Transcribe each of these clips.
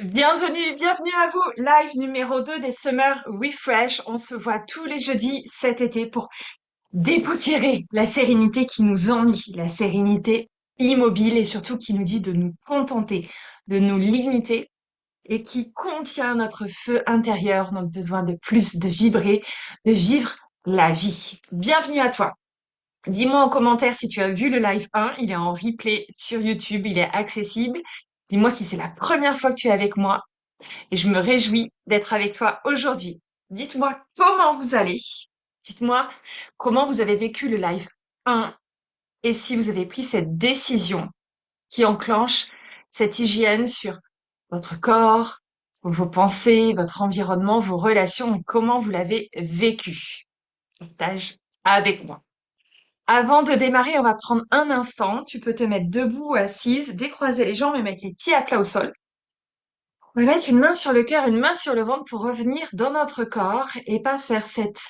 Bienvenue à vous. Live numéro 2 des Summer Refresh. On se voit tous les jeudis cet été pour dépoussiérer la sérénité qui nous ennuie, la sérénité immobile et surtout qui nous dit de nous contenter, de nous limiter et qui contient notre feu intérieur, notre besoin de plus, de vibrer, de vivre la vie. Bienvenue à toi. Dis-moi en commentaire si tu as vu le live 1, il est en replay sur YouTube, il est accessible. Dis-moi si c'est la première fois que tu es avec moi et je me réjouis d'être avec toi aujourd'hui. Dites-moi comment vous allez. Dites-moi comment vous avez vécu le live 1 et si vous avez pris cette décision qui enclenche cette hygiène sur votre corps, vos pensées, votre environnement, vos relations, comment vous l'avez vécu. Partage avec moi. Avant de démarrer, on va prendre un instant. Tu peux te mettre debout ou assise, décroiser les jambes et mettre les pieds à plat au sol. On va mettre une main sur le cœur, une main sur le ventre pour revenir dans notre corps et pas faire cette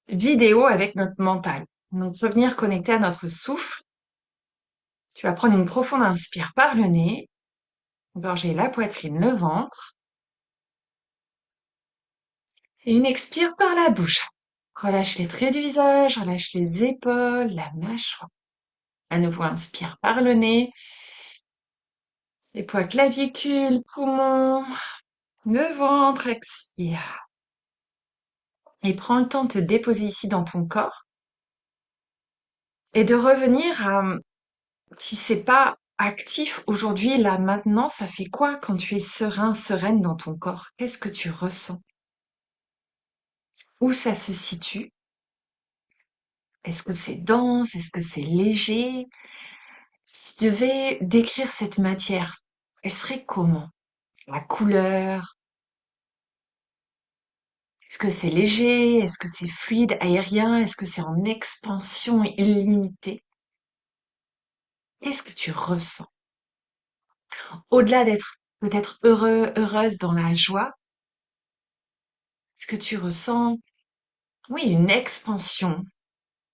vidéo avec notre mental. Donc, revenir connecté à notre souffle. Tu vas prendre une profonde inspire par le nez, engorger la poitrine, le ventre, et une expire par la bouche. Relâche les traits du visage, relâche les épaules, la mâchoire. À nouveau, inspire par le nez, les poids clavicules, poumons, le ventre, expire. Et prends le temps de te déposer ici dans ton corps et de revenir à si c'est pas actif aujourd'hui, là, maintenant, ça fait quoi quand tu es serein, sereine dans ton corps? Qu'est-ce que tu ressens? Où ça se situe? Est-ce que c'est dense? Est-ce que c'est léger? Si tu devais décrire cette matière, elle serait comment? La couleur? Est-ce que c'est léger? Est-ce que c'est fluide, aérien? Est-ce que c'est en expansion et illimitée? Qu'est-ce que tu ressens? Au-delà d'être peut-être heureux, heureuse dans la joie, est-ce que tu ressens, oui, une expansion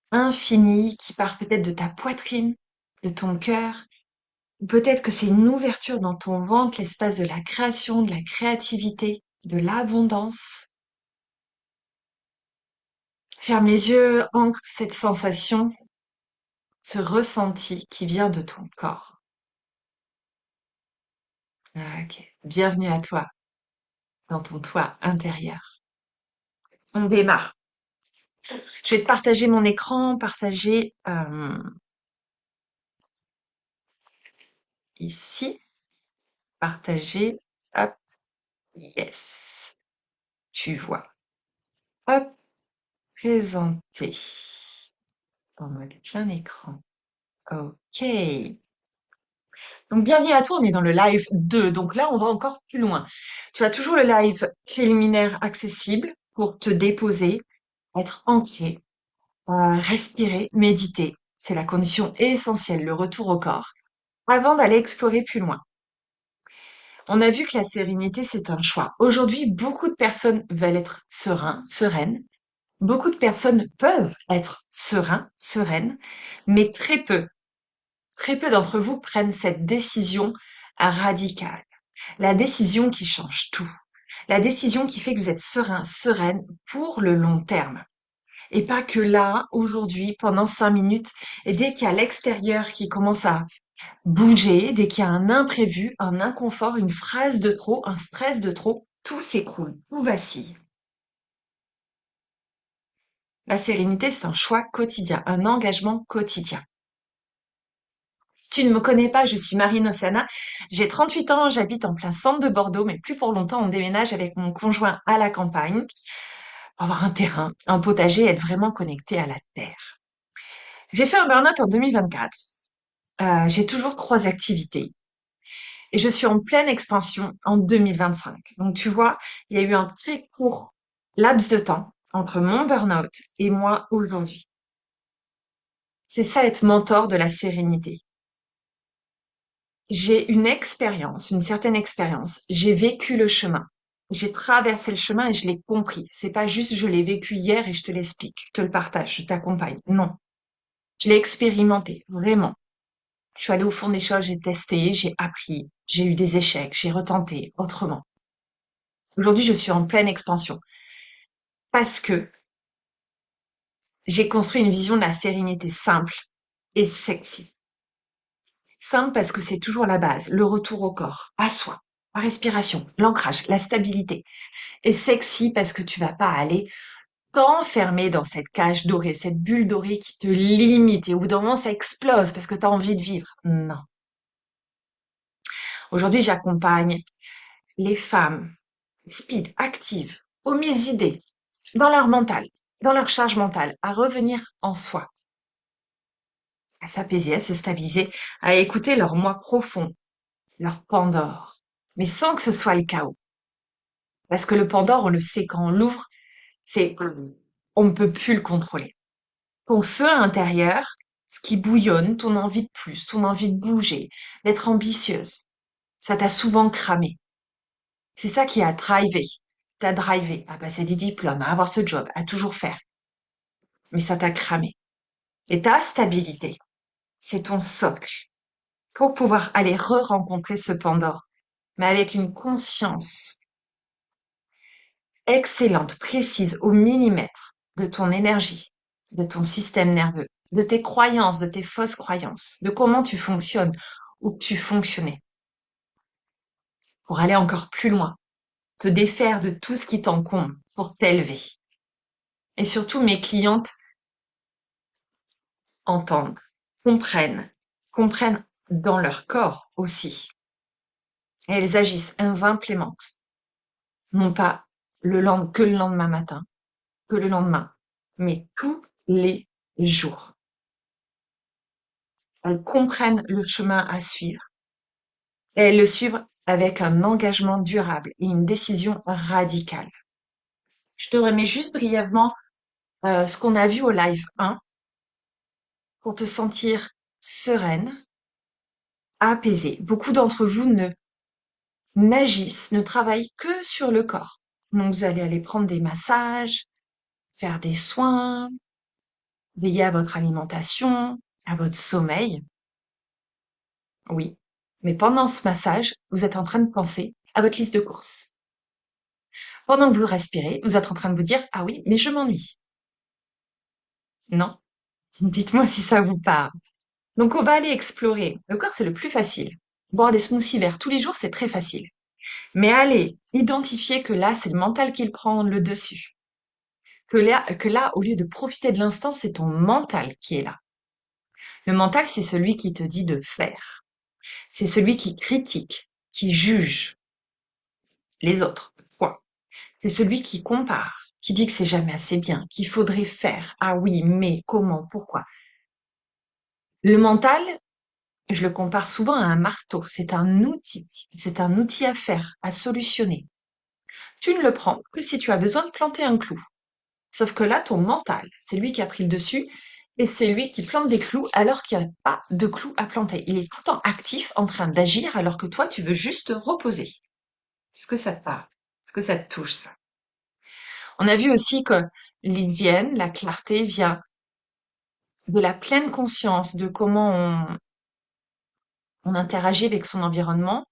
infinie qui part peut-être de ta poitrine, de ton cœur, ou peut-être que c'est une ouverture dans ton ventre, l'espace de la création, de la créativité, de l'abondance. Ferme les yeux, ancre cette sensation, ce ressenti qui vient de ton corps. Ok, bienvenue à toi, dans ton toit intérieur. On démarre. Je vais te partager mon écran, partager ici, partager, hop, yes, tu vois. Hop, présenter en mode plein écran. Ok. Donc, bienvenue à toi, on est dans le live 2. Donc là, on va encore plus loin. Tu as toujours le live préliminaire accessible pour te déposer, être ancré, respirer, méditer. C'est la condition essentielle, le retour au corps, avant d'aller explorer plus loin. On a vu que la sérénité, c'est un choix. Aujourd'hui, beaucoup de personnes veulent être sereins, sereines. Beaucoup de personnes peuvent être sereins, sereines, mais très peu d'entre vous prennent cette décision radicale. La décision qui change tout. La décision qui fait que vous êtes serein, sereine pour le long terme. Et pas que là, aujourd'hui, pendant 5 minutes, et dès qu'il y a l'extérieur qui commence à bouger, dès qu'il y a un imprévu, un inconfort, une phrase de trop, un stress de trop, tout s'écroule, tout vacille. La sérénité, c'est un choix quotidien, un engagement quotidien. Si tu ne me connais pas, je suis Marine Océana. J'ai 38 ans, j'habite en plein centre de Bordeaux, mais plus pour longtemps, on déménage avec mon conjoint à la campagne pour avoir un terrain, un potager, être vraiment connecté à la terre. J'ai fait un burn-out en 2024. J'ai toujours 3 activités et je suis en pleine expansion en 2025. Donc tu vois, il y a eu un très court laps de temps entre mon burn-out et moi aujourd'hui. C'est ça être mentor de la sérénité. J'ai une expérience, une certaine expérience. J'ai vécu le chemin. J'ai traversé le chemin et je l'ai compris. C'est pas juste je l'ai vécu hier et je te l'explique, je te le partage, je t'accompagne. Non. Je l'ai expérimenté, vraiment. Je suis allée au fond des choses, j'ai testé, j'ai appris, j'ai eu des échecs, j'ai retenté autrement. Aujourd'hui, je suis en pleine expansion parce que j'ai construit une vision de la sérénité simple et sexy. Simple parce que c'est toujours la base, le retour au corps, à soi, la respiration, l'ancrage, la stabilité. Et sexy parce que tu vas pas aller t'enfermer dans cette cage dorée, cette bulle dorée qui te limite et au bout d'un moment ça explose parce que tu as envie de vivre. Non. Aujourd'hui, j'accompagne les femmes speed, actives, homicidées, dans leur mental, dans leur charge mentale, à revenir en soi, à s'apaiser, à se stabiliser, à écouter leur moi profond, leur Pandore, mais sans que ce soit le chaos. Parce que le Pandore, on le sait quand on l'ouvre, c'est on ne peut plus le contrôler. Ton feu intérieur, ce qui bouillonne, ton envie de plus, ton envie de bouger, d'être ambitieuse, ça t'a souvent cramé. C'est ça qui a drivé. T'as drivé à passer des diplômes, à avoir ce job, à toujours faire. Mais ça t'a cramé. Et ta stabilité, c'est ton socle pour pouvoir aller re-rencontrer ce Pandore, mais avec une conscience excellente, précise au millimètre de ton énergie, de ton système nerveux, de tes croyances, de tes fausses croyances, de comment tu fonctionnes ou que tu fonctionnais, pour aller encore plus loin, te défaire de tout ce qui t'encombre pour t'élever. Et surtout, mes clientes entendent, comprennent, comprennent dans leur corps aussi. Et elles agissent, elles implémentent, non pas que le lendemain matin, que le lendemain, mais tous les jours. Elles comprennent le chemin à suivre et elles le suivent avec un engagement durable et une décision radicale. Je te remets juste brièvement ce qu'on a vu au live 1 pour te sentir sereine, apaisée. Beaucoup d'entre vous n'agissent, ne travaillent que sur le corps. Donc vous allez aller prendre des massages, faire des soins, veiller à votre alimentation, à votre sommeil. Oui. Mais pendant ce massage, vous êtes en train de penser à votre liste de courses. Pendant que vous respirez, vous êtes en train de vous dire, ah oui, mais je m'ennuie. Non? Dites-moi si ça vous parle. Donc, on va aller explorer. Le corps, c'est le plus facile. Boire des smoothies verts tous les jours, c'est très facile. Mais allez identifier que là, c'est le mental qui prend le dessus. Que là, au lieu de profiter de l'instant, c'est ton mental qui est là. Le mental, c'est celui qui te dit de faire. C'est celui qui critique, qui juge les autres. Point. C'est celui qui compare, qui dit que c'est jamais assez bien, qu'il faudrait faire. Ah oui, mais comment, pourquoi? Le mental, je le compare souvent à un marteau. C'est un outil. C'est un outil à faire, à solutionner. Tu ne le prends que si tu as besoin de planter un clou. Sauf que là, ton mental, c'est lui qui a pris le dessus et c'est lui qui plante des clous alors qu'il n'y a pas de clous à planter. Il est tout le temps actif, en train d'agir alors que toi, tu veux juste te reposer. Est-ce que ça te parle? Est-ce que ça te touche, ça? On a vu aussi que l'hygiène, la clarté vient de la pleine conscience de comment on interagit avec son environnement,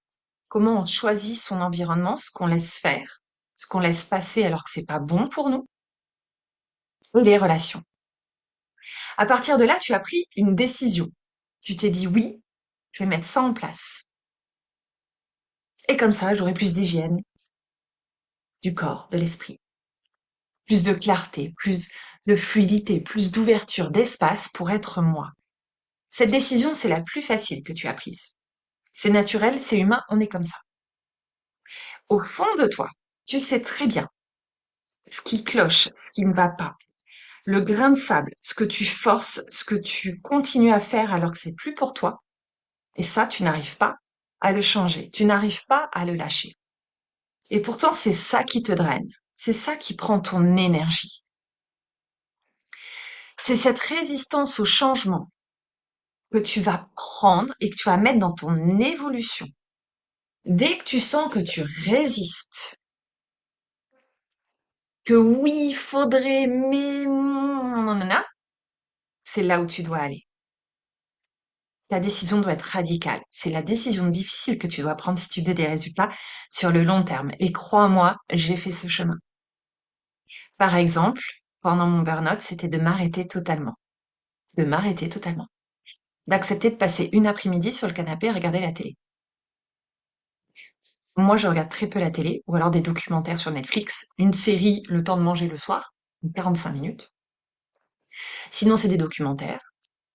comment on choisit son environnement, ce qu'on laisse faire, ce qu'on laisse passer alors que c'est pas bon pour nous, et les relations. À partir de là, tu as pris une décision. Tu t'es dit oui, je vais mettre ça en place. Et comme ça, j'aurai plus d'hygiène du corps, de l'esprit, plus de clarté, plus de fluidité, plus d'ouverture d'espace pour être moi. Cette décision, c'est la plus facile que tu as prise. C'est naturel, c'est humain, on est comme ça. Au fond de toi, tu sais très bien ce qui cloche, ce qui ne va pas. Le grain de sable, ce que tu forces, ce que tu continues à faire alors que c'est plus pour toi. Et ça, tu n'arrives pas à le changer. Tu n'arrives pas à le lâcher. Et pourtant, c'est ça qui te draine. C'est ça qui prend ton énergie. C'est cette résistance au changement que tu vas prendre et que tu vas mettre dans ton évolution. Dès que tu sens que tu résistes, que oui, il faudrait, mais non, non, non, c'est là où tu dois aller. Ta décision doit être radicale. C'est la décision difficile que tu dois prendre si tu veux des résultats sur le long terme. Et crois-moi, j'ai fait ce chemin. Par exemple, pendant mon burn-out, c'était de m'arrêter totalement. De m'arrêter totalement. D'accepter de passer une après-midi sur le canapé à regarder la télé. Moi, je regarde très peu la télé, ou alors des documentaires sur Netflix, une série le temps de manger le soir, 45 minutes. Sinon, c'est des documentaires.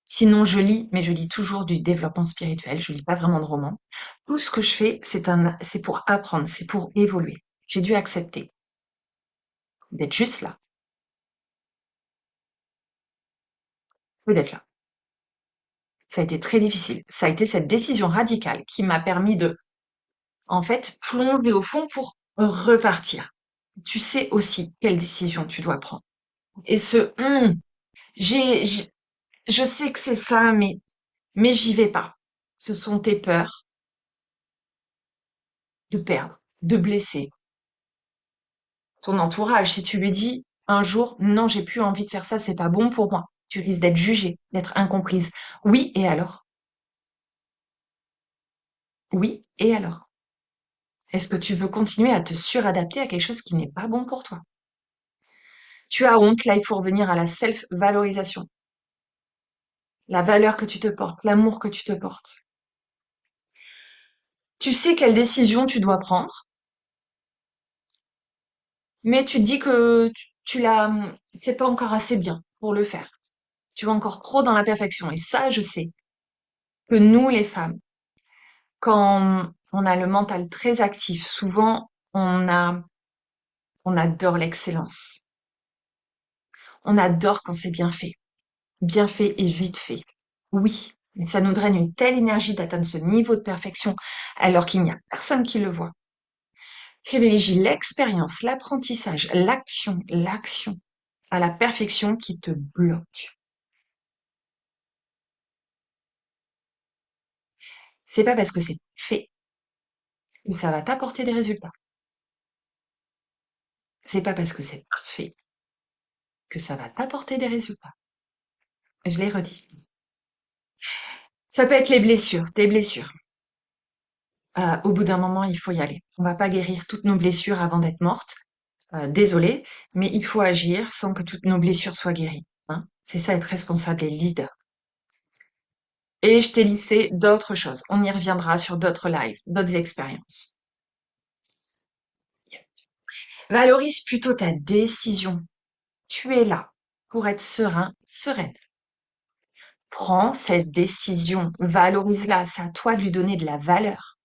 Sinon, je lis, mais je lis toujours du développement spirituel. Je lis pas vraiment de romans. Tout ce que je fais, c'est pour apprendre, c'est pour évoluer. J'ai dû accepter d'être juste là, que d'être là. Ça a été très difficile. Ça a été cette décision radicale qui m'a permis de, en fait, plonger au fond pour repartir. Tu sais aussi quelle décision tu dois prendre. Et j'ai, j'ai- je sais que c'est ça, mais j'y vais pas. Ce sont tes peurs de perdre, de blesser ton entourage. Si tu lui dis un jour, non, j'ai plus envie de faire ça, c'est pas bon pour moi, tu risques d'être jugée, d'être incomprise. Oui, et alors? Oui, et alors? Est-ce que tu veux continuer à te suradapter à quelque chose qui n'est pas bon pour toi? Tu as honte, là, il faut revenir à la self-valorisation. La valeur que tu te portes, l'amour que tu te portes. Tu sais quelle décision tu dois prendre, mais tu te dis que c'est pas encore assez bien pour le faire. Tu vas encore trop dans la perfection. Et ça, je sais que nous, les femmes, quand on a le mental très actif, souvent, on adore l'excellence. On adore quand c'est bien fait et vite fait. Oui, mais ça nous draine une telle énergie d'atteindre ce niveau de perfection alors qu'il n'y a personne qui le voit. Privilégie l'expérience, l'apprentissage, l'action à la perfection qui te bloque. C'est pas parce que c'est fait que ça va t'apporter des résultats. C'est pas parce que c'est parfait que ça va t'apporter des résultats. Je l'ai redit. Ça peut être les blessures, des blessures. Au bout d'un moment, il faut y aller. On va pas guérir toutes nos blessures avant d'être mortes. Désolée, mais il faut agir sans que toutes nos blessures soient guéries. Hein. C'est ça être responsable et leader. Et je t'ai listé d'autres choses. On y reviendra sur d'autres lives, d'autres expériences. Valorise plutôt ta décision. Tu es là pour être serein, sereine. Prends cette décision, valorise-la, c'est à toi de lui donner de la valeur.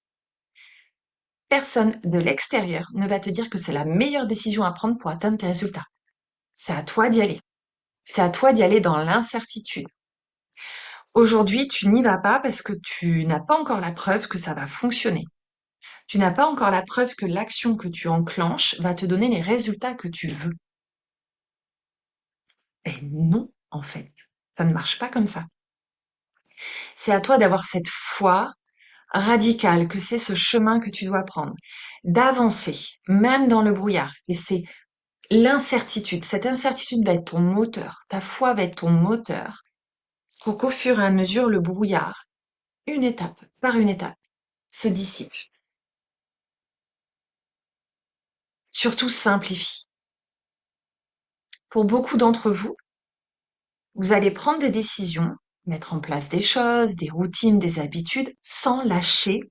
Personne de l'extérieur ne va te dire que c'est la meilleure décision à prendre pour atteindre tes résultats. C'est à toi d'y aller. C'est à toi d'y aller dans l'incertitude. Aujourd'hui, tu n'y vas pas parce que tu n'as pas encore la preuve que ça va fonctionner. Tu n'as pas encore la preuve que l'action que tu enclenches va te donner les résultats que tu veux. Eh non, en fait. Ça ne marche pas comme ça. C'est à toi d'avoir cette foi radicale que c'est ce chemin que tu dois prendre, d'avancer, même dans le brouillard. Et c'est l'incertitude. Cette incertitude va être ton moteur. Ta foi va être ton moteur pour qu'au fur et à mesure, le brouillard, une étape par une étape, se dissipe. Surtout simplifie. Pour beaucoup d'entre vous, vous allez prendre des décisions, mettre en place des choses, des routines, des habitudes, sans lâcher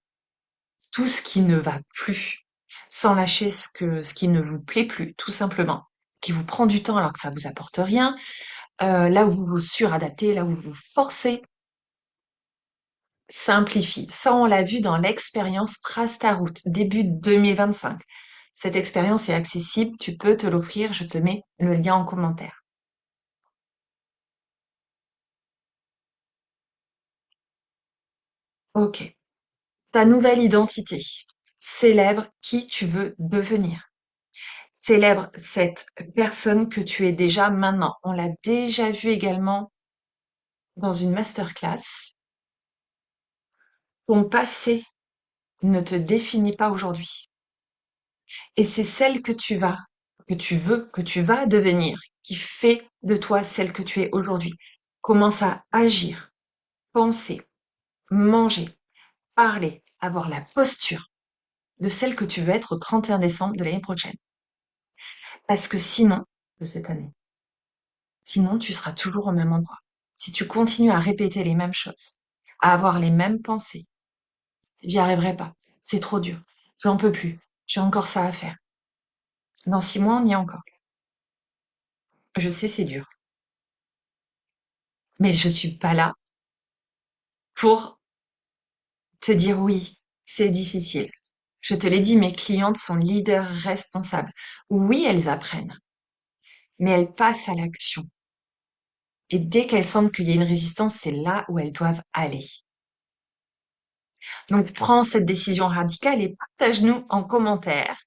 tout ce qui ne va plus, sans lâcher ce qui ne vous plaît plus, tout simplement, qui vous prend du temps alors que ça vous apporte rien, là où vous vous suradaptez, là où vous vous forcez, simplifie. Ça, on l'a vu dans l'expérience Trace ta route, début 2025. Cette expérience est accessible, tu peux te l'offrir, je te mets le lien en commentaire. Ok. Ta nouvelle identité. Célèbre qui tu veux devenir. Célèbre cette personne que tu es déjà maintenant. On l'a déjà vu également dans une masterclass. Ton passé ne te définit pas aujourd'hui. Et c'est celle que tu veux, que tu vas devenir, qui fait de toi celle que tu es aujourd'hui. Commence à agir, penser, manger, parler, avoir la posture de celle que tu veux être au 31 décembre de l'année prochaine. Parce que sinon, de cette année, sinon tu seras toujours au même endroit. Si tu continues à répéter les mêmes choses, à avoir les mêmes pensées, j'y arriverai pas. C'est trop dur. J'en peux plus. J'ai encore ça à faire. Dans 6 mois, on y est encore. Je sais, c'est dur. Mais je suis pas là pour te dire oui, c'est difficile. Je te l'ai dit, mes clientes sont leaders responsables. Oui, elles apprennent, mais elles passent à l'action. Et dès qu'elles sentent qu'il y a une résistance, c'est là où elles doivent aller. Donc, prends cette décision radicale et partage-nous en commentaire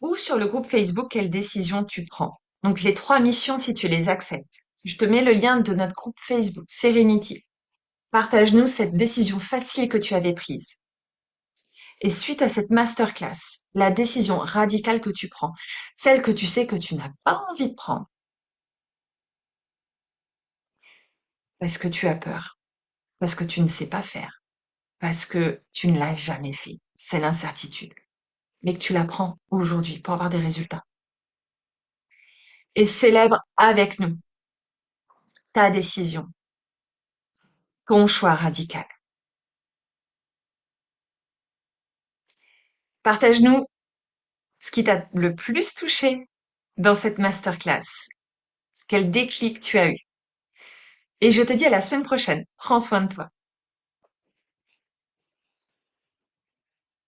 ou sur le groupe Facebook quelle décision tu prends. Donc, les 3 missions si tu les acceptes. Je te mets le lien de notre groupe Facebook Serenity. Partage-nous cette décision facile que tu avais prise. Et suite à cette masterclass, la décision radicale que tu prends, celle que tu sais que tu n'as pas envie de prendre, parce que tu as peur, parce que tu ne sais pas faire, parce que tu ne l'as jamais fait, c'est l'incertitude, mais que tu la prends aujourd'hui pour avoir des résultats. Et célèbre avec nous ta décision, ton choix radical. Partage-nous ce qui t'a le plus touché dans cette masterclass, quel déclic tu as eu. Et je te dis à la semaine prochaine. Prends soin de toi.